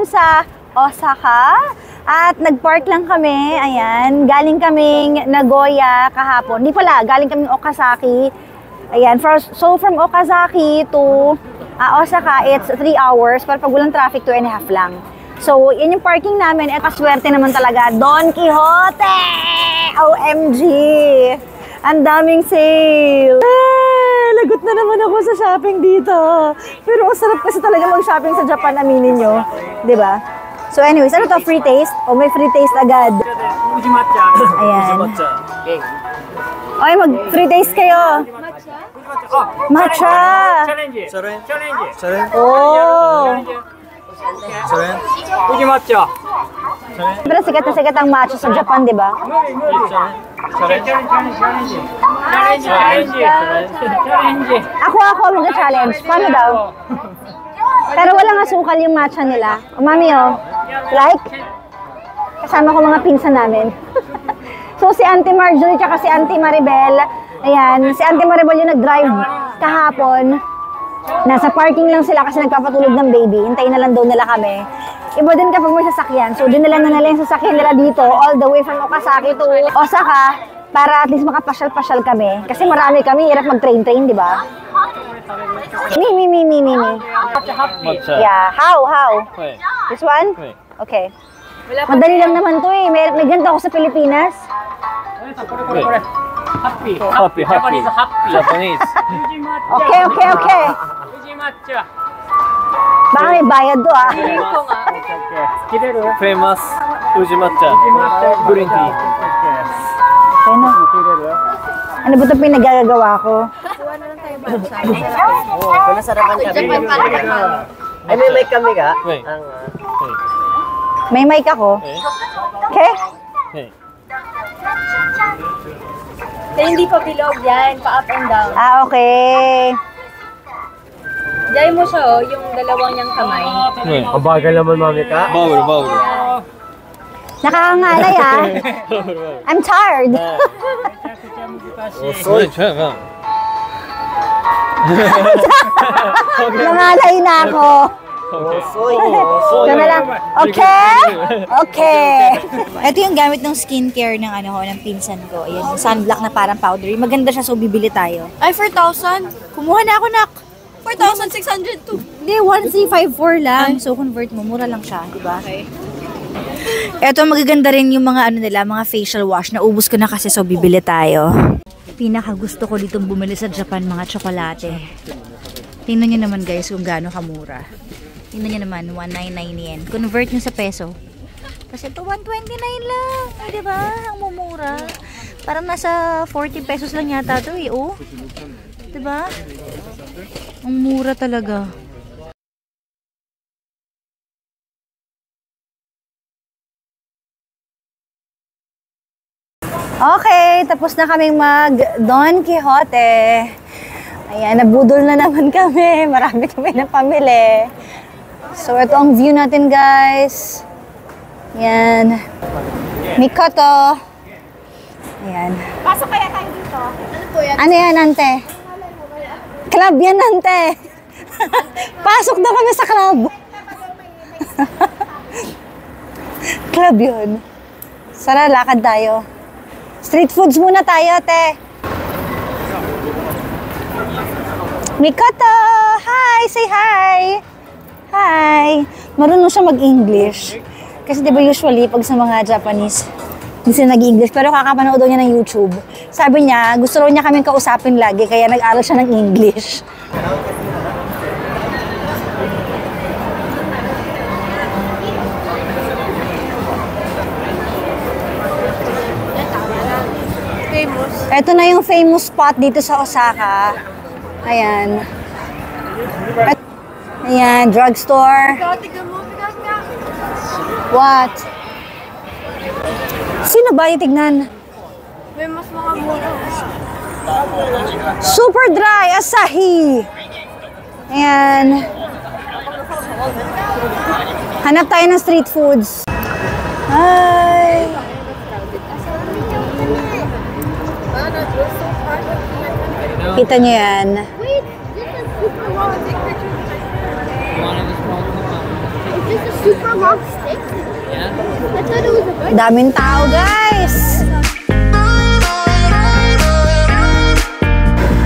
sa Osaka. At nag-park lang kami. Ayan. Galing kaming Nagoya kahapon. Di pala, galing kaming Okazaki. Ayan. So from Okazaki to Osaka, it's 3 hours. Pero pag walang traffic, 2.5 lang. So, yun yung parking namin. At kaswerte naman talaga. Don Quijote! OMG! Ang daming sale! Lagot na naman ako sa shopping dito. Pero ang sarap kasi talaga mag-shopping sa Japan, aminin nyo. Diba? So anyways, ano to? Free taste? O may free taste agad? Ayan. Oy, mag-free taste kayo. Matcha! Oh! Pero sikat na sikat ang matcha sa Japan, diba? Ako mag-challenge. Paano daw? Pero walang asukal yung matcha nila. O mami, oh. Like? Kasama ko mga pinsan namin. So si Auntie Marjorie tsaka si Auntie Maribel. Ayan. Si Auntie Maribel yung nag-drive kahapon. Nasa parking lang sila kasi nagpapatulog ng baby. Hintayin na lang daw nila kami. Iba din kapag may sasakyan. So dinala na nila yung sasakyan nila dito all the way from Okazaki to Osaka para at least makapasyal-pasyal kami. Kasi marami kami. Hirap mag-train-train, di ba? Me. Yeah. How? This one? Okay. Madali lang naman to eh. May ganito ako sa Pilipinas. Happy. Japanese. Okay. Baka may bayad to ah. Famous Uji matcha. Green tea. Ano ba ito pinagagagawa ko? Kung nasarapan kami. Ay, may mic kami ka? May mic ako? Okay? Kaya hindi pa bilog yan, pa-up and down. Okay. Diyan mo siya, oh, yung dalawang niyang kamay. Ang bagal naman, mami ka. Bawal. Nakakangalay ah. I'm tired. Nangalay na ako. Ito na lang. Okay. Ito yung gamit ng skincare ng ng pinsan ko. Ayan, yung sunblock na parang powdery. Maganda siya, so bibili tayo. Ay, 4,000? Kumuha na ako, nak. 4,602. Hindi, 1C54 lang. So, convert mo. Mura lang siya, di ba? Okay. Ito, magaganda rin yung mga mga facial wash. Naubos ko na kasi, so bibili tayo. Pinakagusto ko ditong bumili sa Japan, mga tsokolate. Tingnan nyo naman guys kung gaano kamura. Tingnan nyo naman, 199 yen. Convert nyo sa peso. Kasi ito, 129 lang. Ay, diba? Ang mumura. Parang nasa 40 pesos lang yata ito eh. Oh. Diba? Ang mura talaga. Okay, tapos na kaming mag Don Quijote. Ayan, nabudol na naman kami. Marami kami na pamili. So, ito ang view natin, guys. Ayan. Mikoto. Ayan. Pasok kaya tayo dito. Ano po yan? Ano yan, ante? Club yan, ante. Pasok na kami sa club. Club yun. Sara, lakad tayo. Street foods muna tayo, te. Mikoto! Hi! Say hi! Hi! Marunong siya mag-English. Kasi diba usually, pag sa mga Japanese, hindi sila nag-English. Pero kakapanood daw niya ng YouTube. Sabi niya, gusto raw niya kaming kausapin lagi, kaya nag-aral siya ng English. Ito na yung famous spot dito sa Osaka. Ayan. Ayan, drugstore. What? Sino ba itignan? May mas mga mura. Super dry, Asahi. Ayan. Hanap tayo ng street foods. Hi. Kita niyo yan. Wait, this is super long. Take pictures. Supermom stick? Yeah. I thought it was a bird. Daming tao, guys!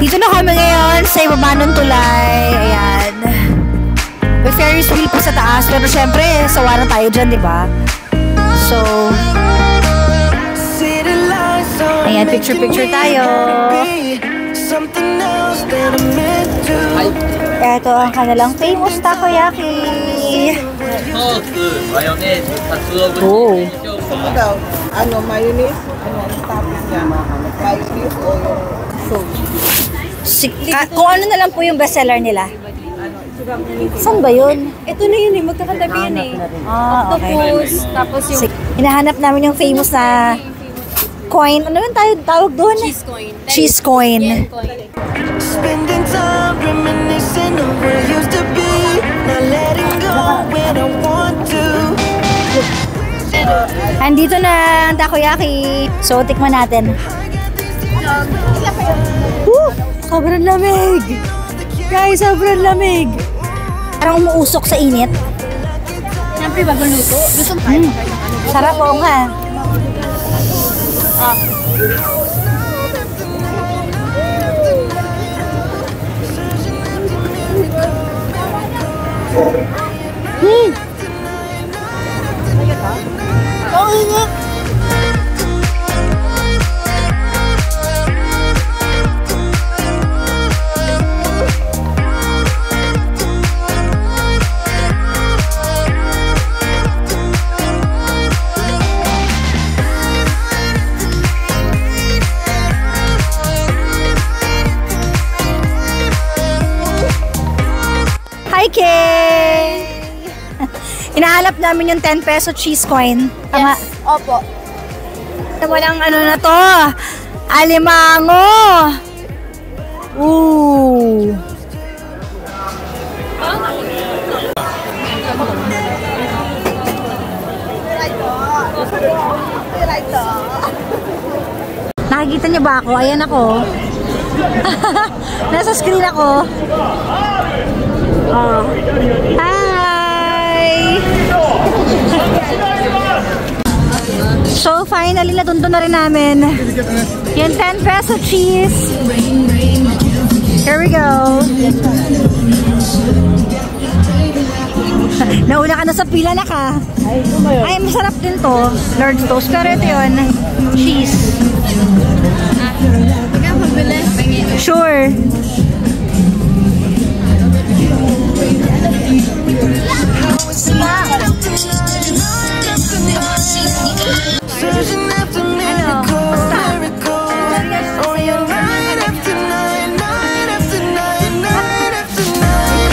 Dito na kami ngayon sa ibaba ng tulay. Ayan. May Ferris wheel po sa taas. Pero syempre, sawa na tayo dyan, di ba? So, ayan, picture-picture tayo. Ito ang kanilang famous takoyaki. ソース、マヨネーズ、鰹節、 Oh. Ito daw, mayonnaise, topping niya, mayonnaise o yung sauce. Kung ano na lang po yung bestseller nila. Saan ba yun? Ito na yun eh, magkakatabi yun eh. Ah, okay. Octopus, tapos yung Hinahanap namin yung famous na coin. Ano yung tawag doon? cheese coin. Cheese coin. Yen coin. Spending time reminiscing of where it used to be, not letting go when I want to. Andito na ang takoyaki. So, tikman natin. Sobrang lamig! Guys, sobrang lamig! Parang umuusok sa init. Siyempre, bagong luto. Gusto mo Sarap po nga. Ang init! Hi, Kay! Hinahanap namin yung 10 peso cheese coin. Tama? Yes, opo. Walang ano na to. Alimango! Ooh! Nakikita niyo ba ako? Ayan ako. Nasa screen ako. Oh. Hi! So finally, natundo na rin namin yung 10 peso cheese. Here we go. Nauna ka na sa pila na ka. Ay, masarap din to. Lord Toast. Pero ito yun. Cheese. Sure. Searching after miracle, miracle. Oh, you're night after night, night after night, night after night.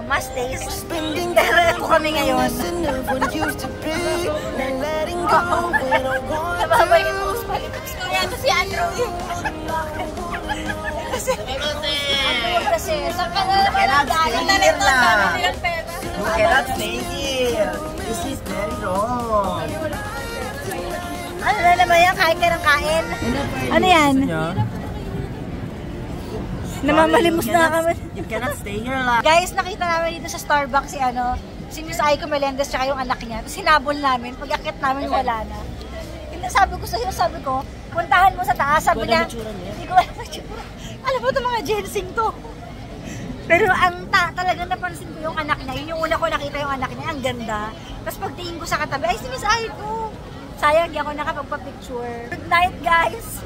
Must taste. Pero ako kami ngayon. Nababalik mo sa palitos ko yan. Kasi Andrew yun. Kasi sa panagaling na nito. You cannot stay here. This is very wrong. Ano na naman yan? Kain ka ng kain? Ano yan? Namamalimos na kami. You cannot stay here lang. Guys, nakita namin dito sa Starbucks si Miss Aiko Melendez tsaka yung anak niya. Tapos hinabol namin. Pag-akit namin wala na. Sabi ko sa'yo, puntahan mo sa taas. Sabi niya, hindi ko alam na tsura. Alam mo ito mga Jensing to. Pero ang talagang napansin ko yung anak niya. Yun yung una ko nakita yung anak niya. Ang ganda. Tapos pagtingin ko sa katabi, ay si Miss Aiko. Sayang, di ako nakapagpa-picture. Good night, guys.